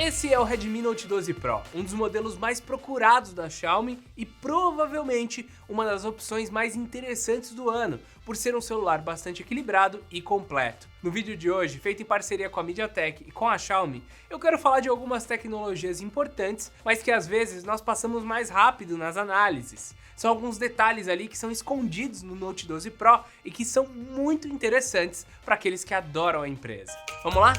Esse é o Redmi Note 12 Pro, um dos modelos mais procurados da Xiaomi e provavelmente uma das opções mais interessantes do ano, por ser um celular bastante equilibrado e completo. No vídeo de hoje, feito em parceria com a MediaTek e com a Xiaomi, eu quero falar de algumas tecnologias importantes, mas que às vezes nós passamos mais rápido nas análises. São alguns detalhes ali que são escondidos no Note 12 Pro e que são muito interessantes para aqueles que adoram a empresa. Vamos lá?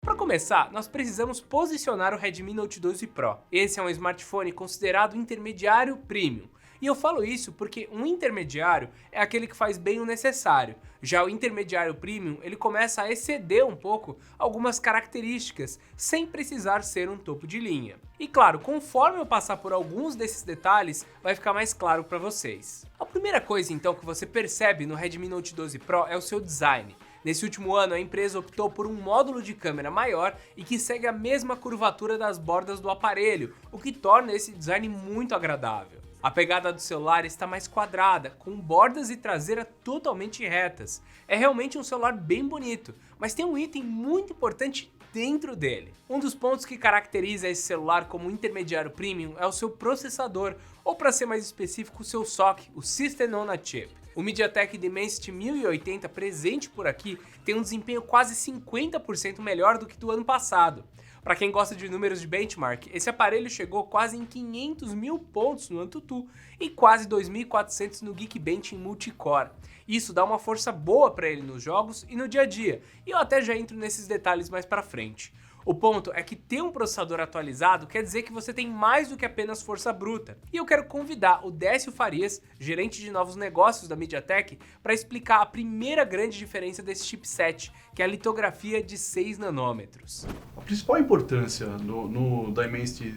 Para começar, nós precisamos posicionar o Redmi Note 12 Pro. Esse é um smartphone considerado intermediário premium. E eu falo isso porque um intermediário é aquele que faz bem o necessário. Já o intermediário premium, ele começa a exceder um pouco algumas características, sem precisar ser um topo de linha. E claro, conforme eu passar por alguns desses detalhes, vai ficar mais claro para vocês. A primeira coisa então que você percebe no Redmi Note 12 Pro é o seu design. Nesse último ano, a empresa optou por um módulo de câmera maior e que segue a mesma curvatura das bordas do aparelho, o que torna esse design muito agradável. A pegada do celular está mais quadrada, com bordas e traseira totalmente retas. É realmente um celular bem bonito, mas tem um item muito importante dentro dele. Um dos pontos que caracteriza esse celular como intermediário premium é o seu processador, ou para ser mais específico, o seu SoC, o System on a Chip. O MediaTek Dimensity 1080 presente por aqui tem um desempenho quase 50% melhor do que do ano passado. Para quem gosta de números de benchmark, esse aparelho chegou quase em 500 mil pontos no AnTuTu e quase 2.400 no Geekbench em multicore. Isso dá uma força boa para ele nos jogos e no dia a dia, e eu até já entro nesses detalhes mais para frente. O ponto é que ter um processador atualizado quer dizer que você tem mais do que apenas força bruta. E eu quero convidar o Décio Farias, gerente de novos negócios da MediaTek, para explicar a primeira grande diferença desse chipset, que é a litografia de 6 nanômetros. A principal importância no Dimensity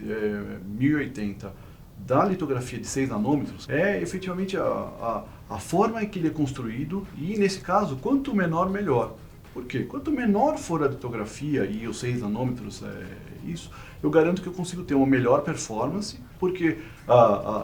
1080 da litografia de 6 nanômetros é efetivamente a forma em que ele é construído e, nesse caso, quanto menor, melhor. Por quê? Quanto menor for a litografia e os 6 nanômetros, eu garanto que eu consigo ter uma melhor performance, porque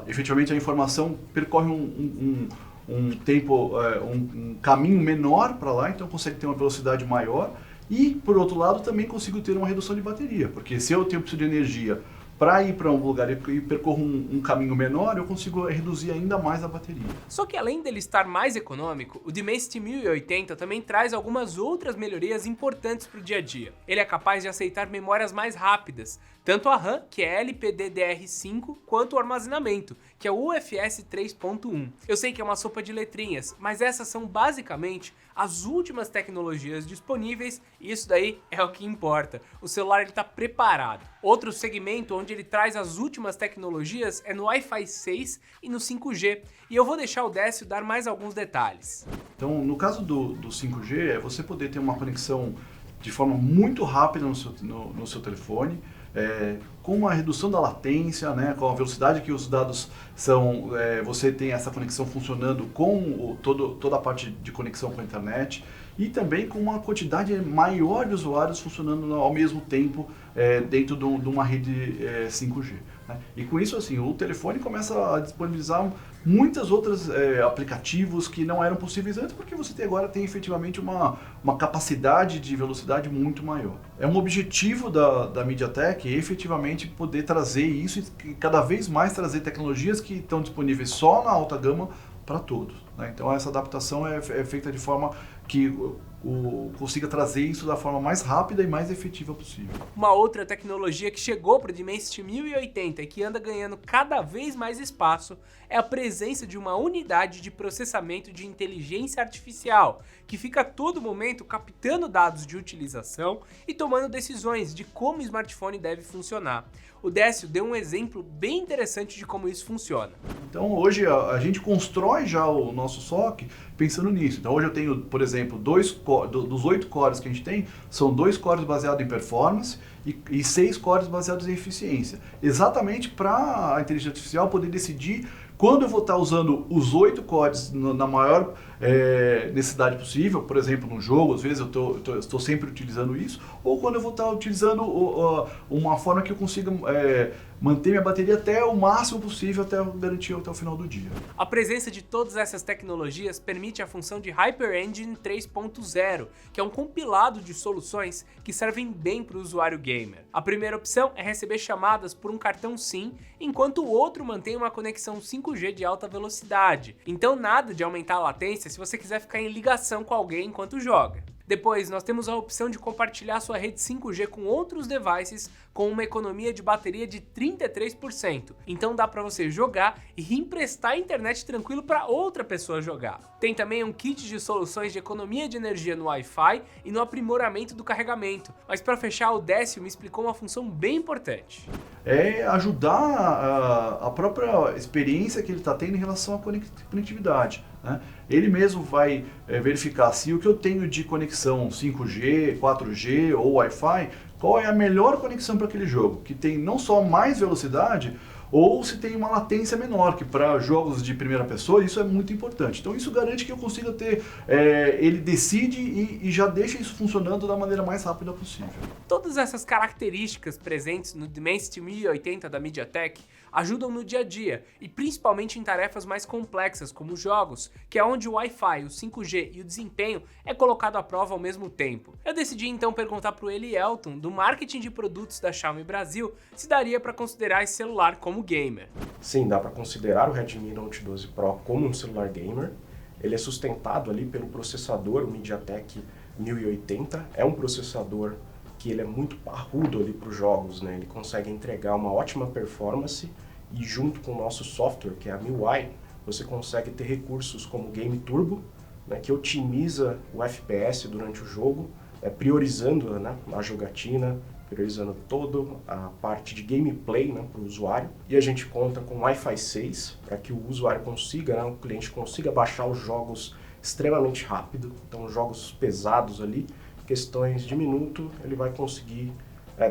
efetivamente a informação percorre um tempo, um caminho menor para lá, então consegue ter uma velocidade maior e, por outro lado, também consigo ter uma redução de bateria, porque se eu preciso de energia para ir para um lugar e percorro um caminho menor, eu consigo reduzir ainda mais a bateria. Só que além dele estar mais econômico, o Dimensity 1080 também traz algumas outras melhorias importantes para o dia a dia. Ele é capaz de aceitar memórias mais rápidas, tanto a RAM, que é LPDDR5, quanto o armazenamento, que é o UFS 3.1. Eu sei que é uma sopa de letrinhas, mas essas são basicamente as últimas tecnologias disponíveis e isso daí é o que importa. O celular está preparado. Outro segmento onde ele traz as últimas tecnologias é no Wi-Fi 6 e no 5G. E eu vou deixar o Décio dar mais alguns detalhes. Então, no caso do 5G, é você poder ter uma conexão de forma muito rápida no seu telefone, com uma redução da latência, né, com a velocidade que os dados são, você tem essa conexão funcionando com toda a parte de conexão com a internet e também com uma quantidade maior de usuários funcionando ao mesmo tempo dentro de uma rede 5G. Né? E com isso, assim, o telefone começa a disponibilizar muitos outros aplicativos que não eram possíveis antes, porque você agora tem efetivamente uma capacidade de velocidade muito maior. É um objetivo da MediaTek efetivamente poder trazer isso e cada vez mais trazer tecnologias que estão disponíveis só na alta gama para todos. Né? Então essa adaptação é feita de forma que consiga trazer isso da forma mais rápida e mais efetiva possível. Uma outra tecnologia que chegou para o Dimensity 1080 e que anda ganhando cada vez mais espaço é a presença de uma unidade de processamento de inteligência artificial, que fica a todo momento captando dados de utilização e tomando decisões de como o smartphone deve funcionar. O Décio deu um exemplo bem interessante de como isso funciona. Então hoje a gente constrói já o nosso SoC pensando nisso. Então hoje eu tenho, por exemplo, dos 8 cores que a gente tem, são 2 cores baseados em performance e 6 cores baseados em eficiência. Exatamente para a inteligência artificial poder decidir quando eu vou estar usando os 8 cores na maior necessidade possível, por exemplo, no jogo, às vezes eu estou sempre utilizando isso, ou quando eu vou estar utilizando uma forma que eu consiga manter minha bateria até o máximo possível, até garantir até o final do dia. A presença de todas essas tecnologias permite a função de Hyper Engine 3.0, que é um compilado de soluções que servem bem para o usuário gamer. A primeira opção é receber chamadas por um cartão SIM, enquanto o outro mantém uma conexão 5G de alta velocidade. Então nada de aumentar a latência se você quiser ficar em ligação com alguém enquanto joga. Depois, nós temos a opção de compartilhar sua rede 5G com outros devices com uma economia de bateria de 33%. Então dá para você jogar e emprestar a internet tranquilo para outra pessoa jogar. Tem também um kit de soluções de economia de energia no Wi-Fi e no aprimoramento do carregamento. Mas para fechar, o Décio me explicou uma função bem importante. É ajudar a própria experiência que ele está tendo em relação à conectividade, né? Ele mesmo vai verificar se o que eu tenho de conexão 5G, 4G ou Wi-Fi, qual é a melhor conexão para aquele jogo, que tem não só mais velocidade, ou se tem uma latência menor, que para jogos de primeira pessoa isso é muito importante. Então isso garante que eu consiga ter, ele decide e já deixa isso funcionando da maneira mais rápida possível. Todas essas características presentes no Dimensity 1080 da MediaTek ajudam no dia a dia, e principalmente em tarefas mais complexas como jogos, que é onde o Wi-Fi, o 5G e o desempenho é colocado à prova ao mesmo tempo. Eu decidi então perguntar para o Elielton, do marketing de produtos da Xiaomi Brasil, se daria para considerar esse celular como gamer. Sim, dá para considerar o Redmi Note 12 Pro como um celular gamer. Ele é sustentado ali pelo processador, o MediaTek 1080. É um processador que ele é muito parrudo ali para os jogos, né? Ele consegue entregar uma ótima performance e junto com o nosso software, que é a MIUI, você consegue ter recursos como Game Turbo, né, que otimiza o FPS durante o jogo, priorizando, né, a jogatina, priorizando toda a parte de gameplay, né, para o usuário. E a gente conta com Wi-Fi 6 para que o usuário consiga, né, o cliente consiga baixar os jogos extremamente rápido. Então jogos pesados ali, questões de minuto, ele vai conseguir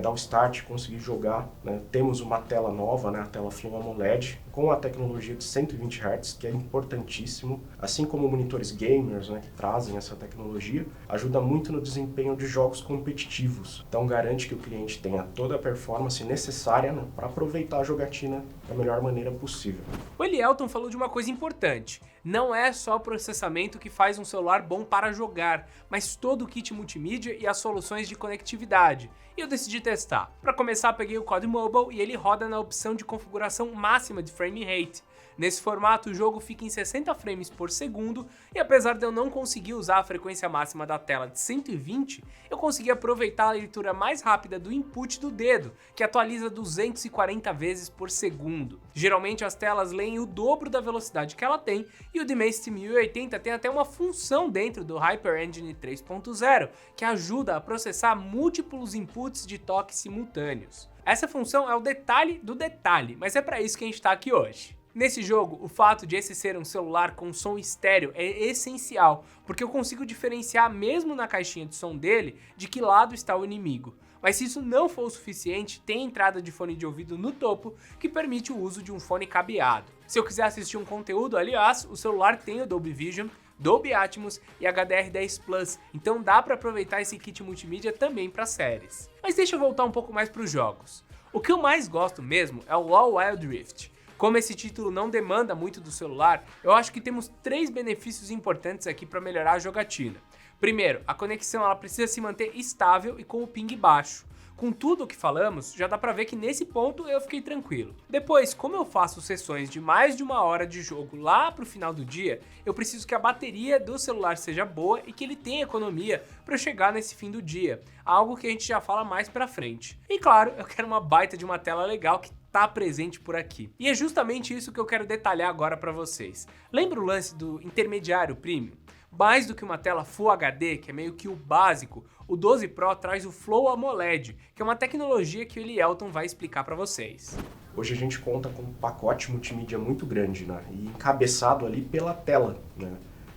dar o start, conseguir jogar, né? Temos uma tela nova, né? A tela Flow AMOLED, com a tecnologia de 120 Hz, que é importantíssimo, assim como monitores gamers, né, que trazem essa tecnologia, ajuda muito no desempenho de jogos competitivos. Então garante que o cliente tenha toda a performance necessária, né, para aproveitar a jogatina da melhor maneira possível. O Elielton falou de uma coisa importante. Não é só o processamento que faz um celular bom para jogar, mas todo o kit multimídia e as soluções de conectividade. E eu decidi testar. Para começar, peguei o Code Mobile e ele roda na opção de configuração máxima de frame rate. Nesse formato, o jogo fica em 60 frames por segundo e apesar de eu não conseguir usar a frequência máxima da tela de 120, eu consegui aproveitar a leitura mais rápida do input do dedo, que atualiza 240 vezes por segundo. Geralmente as telas leem o dobro da velocidade que ela tem e o Dimensity 1080 tem até uma função dentro do Hyper Engine 3.0 que ajuda a processar múltiplos inputs de toque simultâneos. Essa função é o detalhe do detalhe, mas é para isso que a gente está aqui hoje. Nesse jogo, o fato de esse ser um celular com som estéreo é essencial, porque eu consigo diferenciar mesmo na caixinha de som dele de que lado está o inimigo. Mas se isso não for o suficiente, tem entrada de fone de ouvido no topo que permite o uso de um fone cabeado. Se eu quiser assistir um conteúdo, aliás, o celular tem o Dolby Vision, Dolby Atmos e HDR10 Plus, então dá para aproveitar esse kit multimídia também para séries. Mas deixa eu voltar um pouco mais para os jogos. O que eu mais gosto mesmo é o LoL Wild Rift. Como esse título não demanda muito do celular, eu acho que temos 3 benefícios importantes aqui para melhorar a jogatina. Primeiro, a conexão ela precisa se manter estável e com o ping baixo. Com tudo o que falamos, já dá pra ver que nesse ponto eu fiquei tranquilo. Depois, como eu faço sessões de mais de 1 hora de jogo lá pro final do dia, eu preciso que a bateria do celular seja boa e que ele tenha economia para chegar nesse fim do dia, algo que a gente já fala mais pra frente. E claro, eu quero uma baita de uma tela legal que tá presente por aqui. E é justamente isso que eu quero detalhar agora para vocês. Lembra o lance do intermediário premium? Mais do que uma tela Full HD, que é meio que o básico, o 12 Pro traz o Flow AMOLED, que é uma tecnologia que o Elielton vai explicar para vocês. Hoje a gente conta com um pacote multimídia muito grande, né? E encabeçado ali pela tela, né?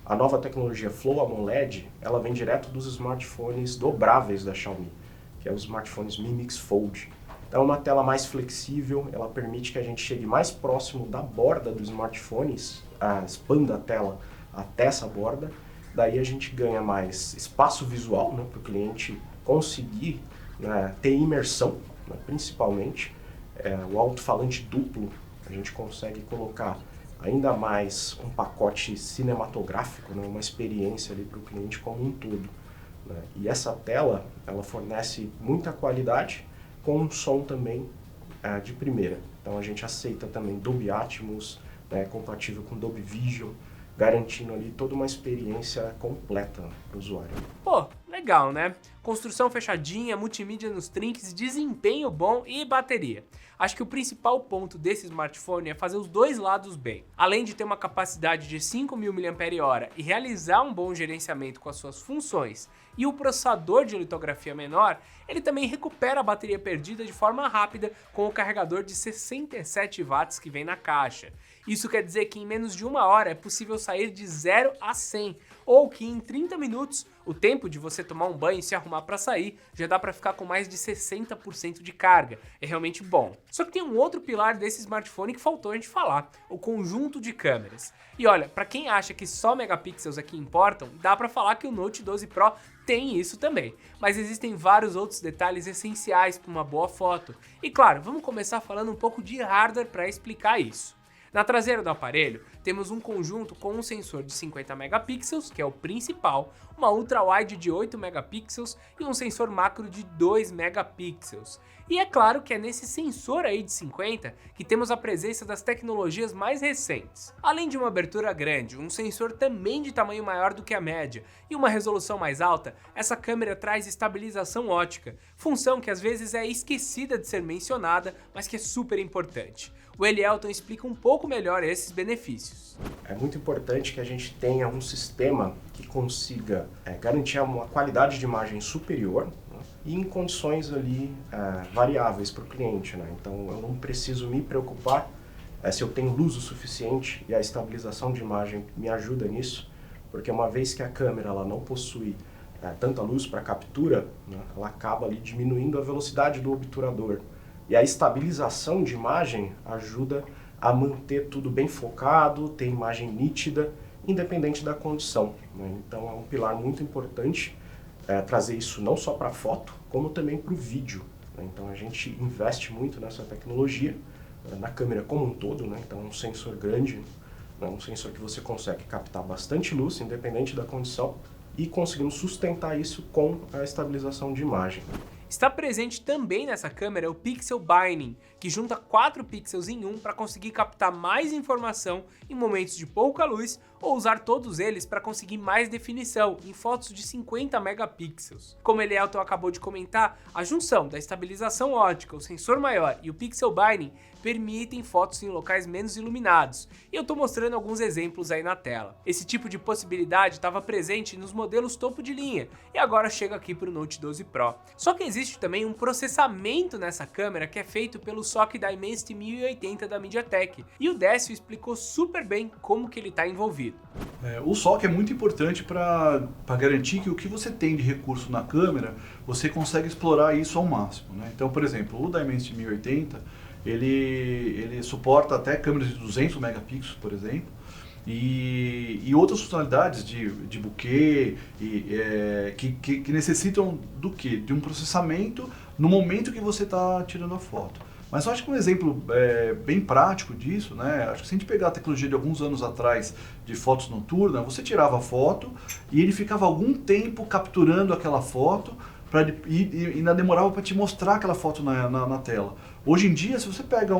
A nova tecnologia Flow AMOLED, ela vem direto dos smartphones dobráveis da Xiaomi, que é os smartphones Mi Mix Fold. Então é uma tela mais flexível, ela permite que a gente chegue mais próximo da borda do smartphone, expanda a tela até essa borda. Daí a gente ganha mais espaço visual, né, para o cliente conseguir, né, ter imersão, né, principalmente. o alto-falante duplo, a gente consegue colocar ainda mais um pacote cinematográfico, né, uma experiência ali para o cliente como um todo, né? E essa tela, ela fornece muita qualidade com um som também de primeira. Então a gente aceita também Dolby Atmos, né, compatível com Dolby Vision, garantindo ali toda uma experiência completa para o usuário. Pô, legal, né? Construção fechadinha, multimídia nos trinques, desempenho bom e bateria. Acho que o principal ponto desse smartphone é fazer os dois lados bem. Além de ter uma capacidade de 5.000 mAh e realizar um bom gerenciamento com as suas funções e o processador de litografia menor, ele também recupera a bateria perdida de forma rápida com o carregador de 67 watts que vem na caixa. Isso quer dizer que em menos de 1 hora é possível sair de 0 a 100, ou que em 30 minutos, o tempo de você tomar um banho e se arrumar para sair, já dá para ficar com mais de 60% de carga. É realmente bom. Só que tem um outro pilar desse smartphone que faltou a gente falar, o conjunto de câmeras. E olha, para quem acha que só megapixels aqui importam, dá para falar que o Note 12 Pro tem isso também, mas existem vários outros detalhes essenciais para uma boa foto. E claro, vamos começar falando um pouco de hardware para explicar isso. Na traseira do aparelho, temos um conjunto com um sensor de 50 megapixels, que é o principal, uma ultra-wide de 8 megapixels e um sensor macro de 2 megapixels. E é claro que é nesse sensor aí de 50 que temos a presença das tecnologias mais recentes. Além de uma abertura grande, um sensor também de tamanho maior do que a média e uma resolução mais alta, essa câmera traz estabilização ótica, função que às vezes é esquecida de ser mencionada, mas que é super importante. O Elielton explica um pouco melhor esses benefícios. É muito importante que a gente tenha um sistema que consiga garantir uma qualidade de imagem superior, né, e em condições ali variáveis para o cliente, né? Então eu não preciso me preocupar se eu tenho luz o suficiente, e a estabilização de imagem me ajuda nisso, porque uma vez que a câmera ela não possui tanta luz para captura, né, ela acaba ali diminuindo a velocidade do obturador. E a estabilização de imagem ajuda a manter tudo bem focado, ter imagem nítida, independente da condição, né? Então é um pilar muito importante trazer isso não só para a foto, como também para o vídeo, né? Então a gente investe muito nessa tecnologia, na câmera como um todo, né? Então é um sensor grande, né? Um sensor que você consegue captar bastante luz, independente da condição, e conseguimos sustentar isso com a estabilização de imagem. Está presente também nessa câmera o Pixel Binding, que junta 4 pixels em um para conseguir captar mais informação em momentos de pouca luz ou usar todos eles para conseguir mais definição em fotos de 50 megapixels. Como Elielton acabou de comentar, a junção da estabilização ótica, o sensor maior e o Pixel Binding permitem fotos em locais menos iluminados, e eu estou mostrando alguns exemplos aí na tela. Esse tipo de possibilidade estava presente nos modelos topo de linha e agora chega aqui para o Note 12 Pro. Só que existe também um processamento nessa câmera que é feito pelo SoC Dimensity 1080 da MediaTek, e o Décio explicou super bem como que ele está envolvido. O SoC é muito importante para garantir que o que você tem de recurso na câmera, você consegue explorar isso ao máximo, né? Então, por exemplo, o Dimensity 1080, ele suporta até câmeras de 200 megapixels, por exemplo, e outras funcionalidades de bokeh que necessitam do quê? De um processamento no momento que você está tirando a foto. Mas eu acho que um exemplo bem prático disso, né? Acho que se a gente pegar a tecnologia de alguns anos atrás de fotos noturnas, você tirava a foto e ele ficava algum tempo capturando aquela foto e ainda demorava para te mostrar aquela foto na tela. Hoje em dia, se você pega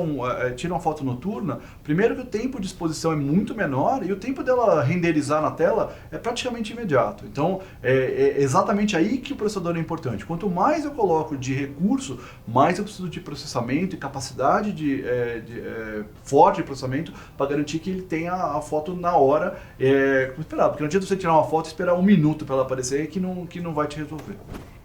tira uma foto noturna, primeiro que o tempo de exposição é muito menor e o tempo dela renderizar na tela é praticamente imediato. Então, é exatamente aí que o processador é importante. Quanto mais eu coloco de recurso, mais eu preciso de processamento e capacidade forte de processamento para garantir que ele tenha a foto na hora, como esperado. Porque não adianta você tirar uma foto e esperar 1 minuto para ela aparecer que não vai te resolver.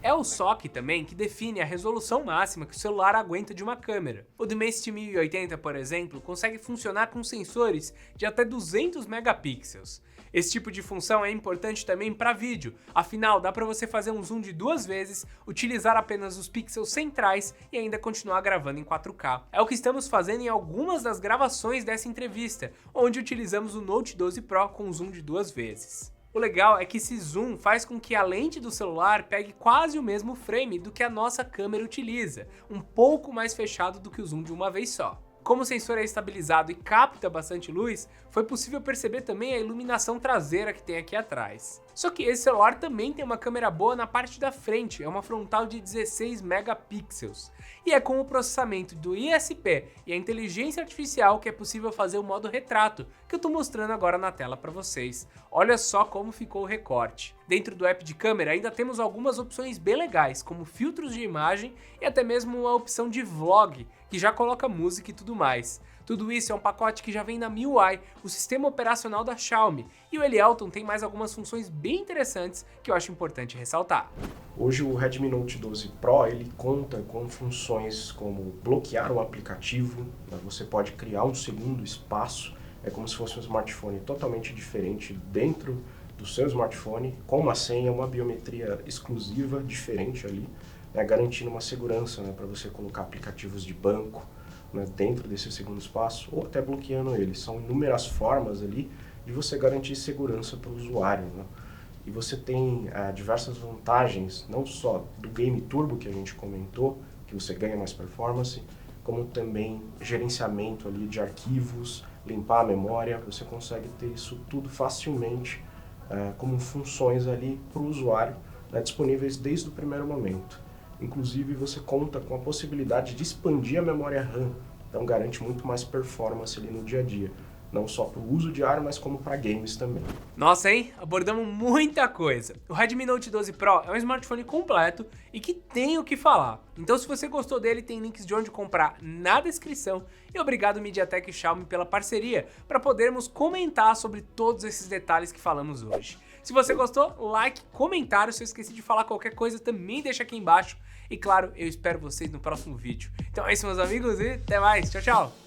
É o SoC também que define a resolução máxima que o celular aguenta de uma câmera. O Dimensity 1080, por exemplo, consegue funcionar com sensores de até 200 megapixels. Esse tipo de função é importante também para vídeo, afinal dá para você fazer um zoom de 2 vezes, utilizar apenas os pixels centrais e ainda continuar gravando em 4K. É o que estamos fazendo em algumas das gravações dessa entrevista, onde utilizamos o Note 12 Pro com zoom de 2 vezes. O legal é que esse zoom faz com que a lente do celular pegue quase o mesmo frame do que a nossa câmera utiliza, um pouco mais fechado do que o zoom de uma vez só. Como o sensor é estabilizado e capta bastante luz, foi possível perceber também a iluminação traseira que tem aqui atrás. Só que esse celular também tem uma câmera boa na parte da frente, é uma frontal de 16 megapixels. E é com o processamento do ISP e a inteligência artificial que é possível fazer o modo retrato, que eu tô mostrando agora na tela para vocês. Olha só como ficou o recorte. Dentro do app de câmera ainda temos algumas opções bem legais, como filtros de imagem e até mesmo a opção de vlog, que já coloca música e tudo mais. Tudo isso é um pacote que já vem na MIUI, o sistema operacional da Xiaomi, e o Elielton tem mais algumas funções bem interessantes que eu acho importante ressaltar. Hoje o Redmi Note 12 Pro ele conta com funções como bloquear um aplicativo, né? Você pode criar um segundo espaço, é como se fosse um smartphone totalmente diferente dentro do seu smartphone, com uma senha, uma biometria exclusiva, diferente ali, né? Garantindo uma segurança, né? Para você colocar aplicativos de banco, né? Dentro desse segundo espaço, ou até bloqueando eles. São inúmeras formas ali de você garantir segurança para o usuário, né? E você tem diversas vantagens, não só do Game Turbo que a gente comentou, que você ganha mais performance, como também gerenciamento ali de arquivos, limpar a memória, você consegue ter isso tudo facilmente como funções ali para o usuário, né, disponíveis desde o primeiro momento. Inclusive você conta com a possibilidade de expandir a memória RAM, então garante muito mais performance ali no dia a dia. Não só para o uso diário, mas como para games também. Nossa, hein? Abordamos muita coisa. O Redmi Note 12 Pro é um smartphone completo e que tem o que falar. Então se você gostou dele, tem links de onde comprar na descrição. E obrigado MediaTek e Xiaomi pela parceria, para podermos comentar sobre todos esses detalhes que falamos hoje. Se você gostou, like, comentário. Se eu esqueci de falar qualquer coisa, também deixa aqui embaixo. E claro, eu espero vocês no próximo vídeo. Então é isso, meus amigos, e até mais. Tchau, tchau!